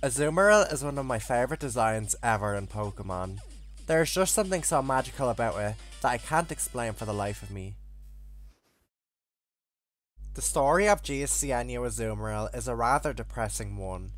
Azumarill is one of my favourite designs ever in Pokemon. There's just something so magical about it that I can't explain for the life of me. The story of GSCNU Azumarill is a rather depressing one.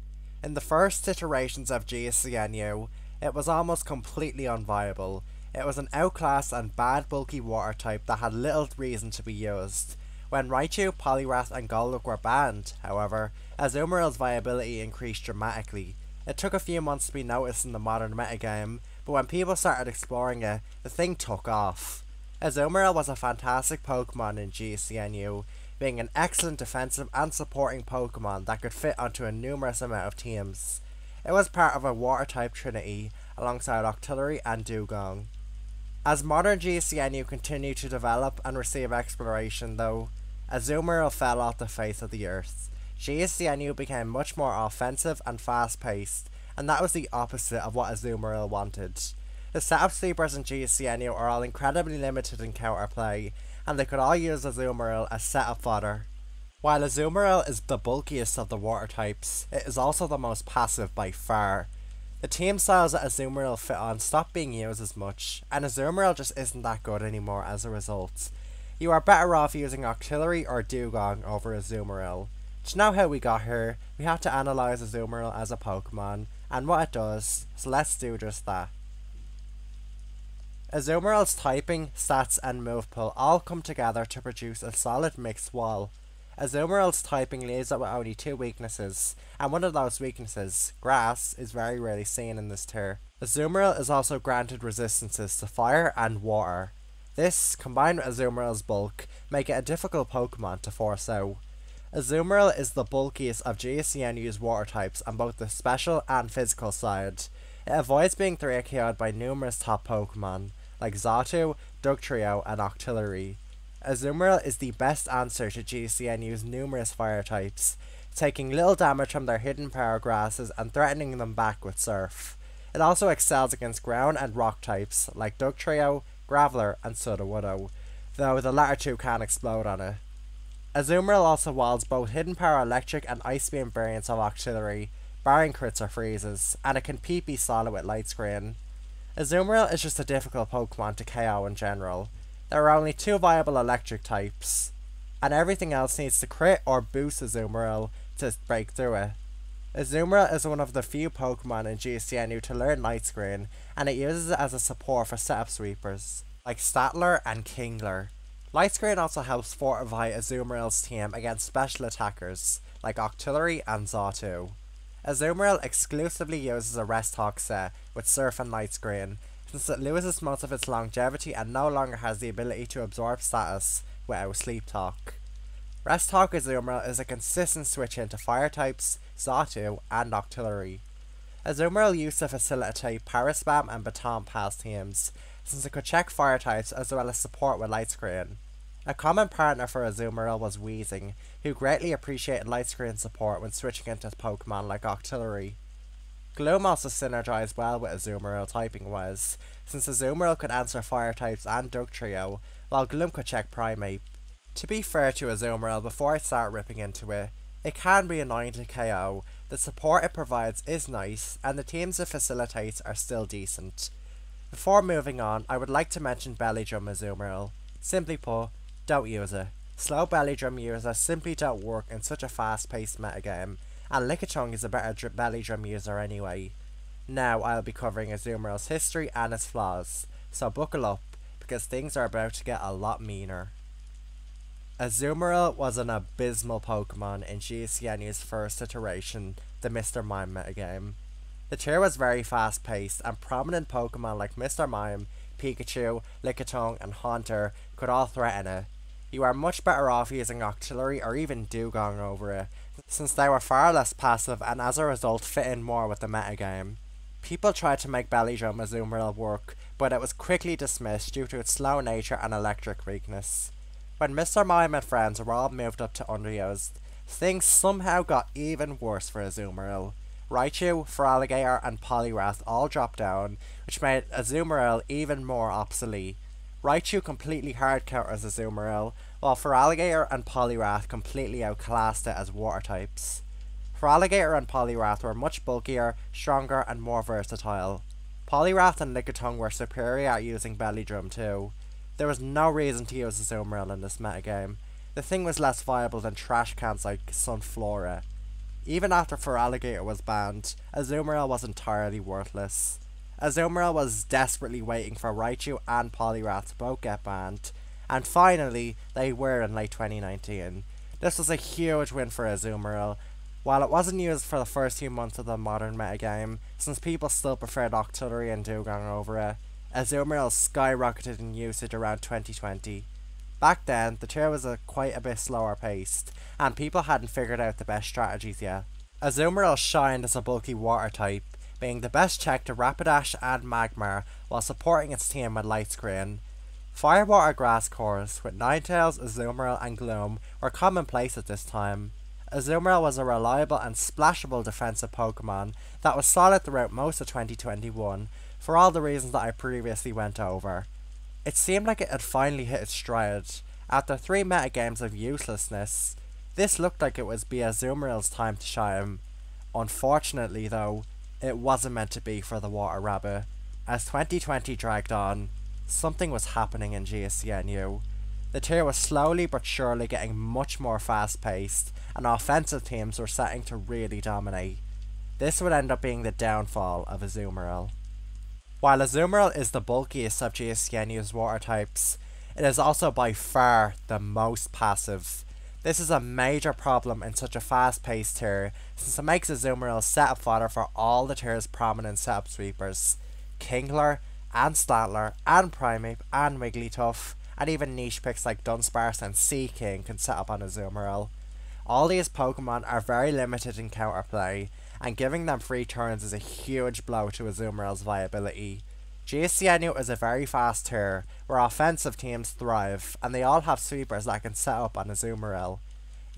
In the first iterations of GSCNU, it was almost completely unviable. It was an outclassed and bad bulky water type that had little reason to be used. When Raichu, Poliwrath and Golduck were banned, however, Azumarill's viability increased dramatically. It took a few months to be noticed in the modern metagame, but when people started exploring it, the thing took off. Azumarill was a fantastic Pokemon in GSCNU, being an excellent defensive and supporting Pokemon that could fit onto a numerous amount of teams. It was part of a water-type trinity, alongside Octillery and Dugong. As modern GSCNU continued to develop and receive exploration though, Azumarill fell off the face of the earth. GSCNU became much more offensive and fast-paced, and that was the opposite of what Azumarill wanted. The setup sleepers in GSCNU are all incredibly limited in counterplay, and they could all use Azumarill as setup fodder. While Azumarill is the bulkiest of the water types, it is also the most passive by far. The team styles that Azumarill fit on stopped being used as much, and Azumarill just isn't that good anymore as a result. You are better off using Octillery or Dugong over Azumarill. To know how we got here, we have to analyse Azumarill as a Pokemon, and what it does, so let's do just that. Azumarill's typing, stats and move pool all come together to produce a solid mixed wall. Azumarill's typing leaves it with only two weaknesses, and one of those weaknesses, Grass, is very rarely seen in this tier. Azumarill is also granted resistances to Fire and Water. This, combined with Azumarill's bulk, make it a difficult Pokemon to force out. Azumarill is the bulkiest of GSCNU's water types on both the special and physical side. It avoids being 3-KO'd by numerous top Pokemon, like Xatu, Dugtrio and Octillery. Azumarill is the best answer to GSCNU's numerous fire types, taking little damage from their hidden power grasses and threatening them back with Surf. It also excels against ground and rock types, like Dugtrio, Graveler and Sudowoodo, though the latter two can explode on it. Azumarill also walls both hidden power electric and ice beam variants of Octillery, barring crits or freezes, and it can PP solid with Light Screen. Azumarill is just a difficult Pokemon to KO in general. There are only two viable electric types, and everything else needs to crit or boost Azumarill to break through it. Azumarill is one of the few Pokemon in GSCNU to learn Light Screen, and it uses it as a support for setup sweepers, like Statler and Kingler. Light Screen also helps fortify Azumarill's team against special attackers, like Octillery and Xatu. Azumarill exclusively uses a Rest Talk set with Surf and Light Screen, since it loses most of its longevity and no longer has the ability to absorb status without Sleep Talk. Rest Talk Azumarill is a consistent switch into fire types, Xatu and Octillery. Azumarill used to facilitate Power Spam and Baton Pass teams, since it could check fire types as well as support with Light Screen. A common partner for Azumarill was Weezing, who greatly appreciated Light Screen support when switching into Pokemon like Octillery. Gloom also synergized well with Azumarill typing-wise, since Azumarill could answer fire types and Dugtrio, while Gloom could check Primeape. To be fair to Azumarill before I start ripping into it, it can be annoying to KO, the support it provides is nice, and the teams it facilitates are still decent. Before moving on, I would like to mention Belly Drum Azumarill. Simply put, don't use it. Slow Belly Drum users simply don't work in such a fast-paced metagame, and Lickitung is a better Belly Drum user anyway. Now I'll be covering Azumarill's history and its flaws, so buckle up, because things are about to get a lot meaner. Azumarill was an abysmal Pokemon in GSCNU's first iteration, the Mr. Mime metagame. The tier was very fast paced, and prominent Pokemon like Mr. Mime, Pikachu, Lickitung and Haunter could all threaten it. You are much better off using Octillery or even Dugong over it, since they were far less passive and as a result fit in more with the metagame. People tried to make Belly Drum Azumarill work, but it was quickly dismissed due to its slow nature and electric weakness. When Mr. Mime and friends were all moved up to underused, things somehow got even worse for Azumarill. Raichu, Feraligatr and Poliwrath all dropped down, which made Azumarill even more obsolete. Raichu completely hard counters Azumarill, while Feraligatr and Poliwrath completely outclassed it as water types. Feraligatr and Poliwrath were much bulkier, stronger, and more versatile. Poliwrath and Lickitung were superior at using Belly Drum too. There was no reason to use Azumarill in this metagame. The thing was less viable than trash cans like Sunflora. Even after Feraligatr was banned, Azumarill was entirely worthless. Azumarill was desperately waiting for Raichu and Poliwrath to both get banned, and finally, they were in late 2019. This was a huge win for Azumarill. While it wasn't used for the first few months of the modern metagame, since people still preferred Octillery and Dewgong over it, Azumarill skyrocketed in usage around 2020. Back then, the tier was quite a bit slower paced, and people hadn't figured out the best strategies yet. Azumarill shined as a bulky water type, being the best check to Rapidash and Magmar while supporting its team with Light Screen. Firewater grass cores with Ninetales, Azumarill and Gloom were commonplace at this time. Azumarill was a reliable and splashable defensive Pokemon that was solid throughout most of 2021 for all the reasons that I previously went over. It seemed like it had finally hit its stride. After 3 metagames of uselessness, this looked like it was Azumarill's time to shine. Unfortunately though, it wasn't meant to be for the Water Rabbit. As 2020 dragged on, something was happening in GSCNU. The tier was slowly but surely getting much more fast paced, and offensive teams were starting to really dominate. This would end up being the downfall of Azumarill. While Azumarill is the bulkiest of GSCNU's water types, it is also by far the most passive. This is a major problem in such a fast paced tier, since it makes Azumarill setup fodder for all the tier's prominent setup sweepers. Kingler, and Stantler, and Primeape, and Wigglytuff, and even niche picks like Dunsparce and Seaking can set up on Azumarill. All these Pokemon are very limited in counterplay, and giving them free turns is a huge blow to Azumarill's viability. GSCNU is a very fast tier, where offensive teams thrive, and they all have sweepers that can set up on Azumarill.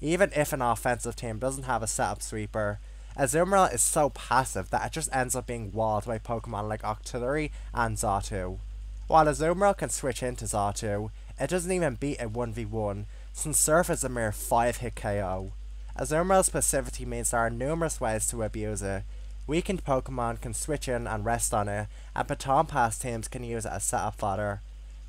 Even if an offensive team doesn't have a setup sweeper, Azumarill is so passive that it just ends up being walled by Pokemon like Octillery and Xatu. While Azumarill can switch into Xatu, it doesn't even beat a 1v1, since Surf is a mere 5-hit KO. Azumarill's passivity means there are numerous ways to abuse it. Weakened Pokemon can switch in and rest on it, and Baton Pass teams can use it as setup fodder.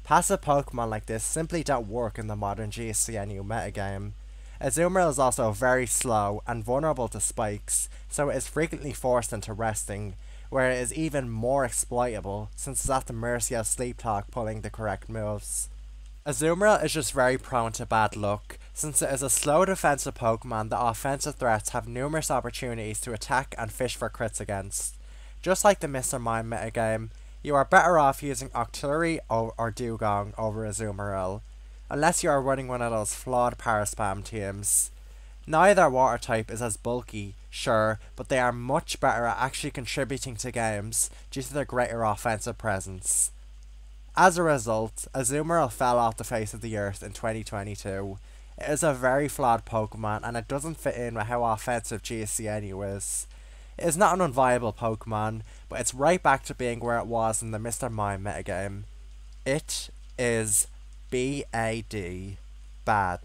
Passive Pokemon like this simply don't work in the modern GSCNU metagame. Azumarill is also very slow and vulnerable to spikes, so it is frequently forced into resting, where it is even more exploitable since it's at the mercy of Sleep Talk pulling the correct moves. Azumarill is just very prone to bad luck, since it is a slow defensive Pokemon that offensive threats have numerous opportunities to attack and fish for crits against. Just like the Mr. Mime metagame, you are better off using Octillery or Dewgong over Azumarill, unless you are running one of those flawed power spam teams. Neither water type is as bulky, sure, but they are much better at actually contributing to games due to their greater offensive presence. As a result, Azumarill fell off the face of the earth in 2022. It is a very flawed Pokemon and it doesn't fit in with how offensive GSCNU is. It is not an unviable Pokemon, but it's right back to being where it was in the Mr. Mime metagame. It is BAD. Bad.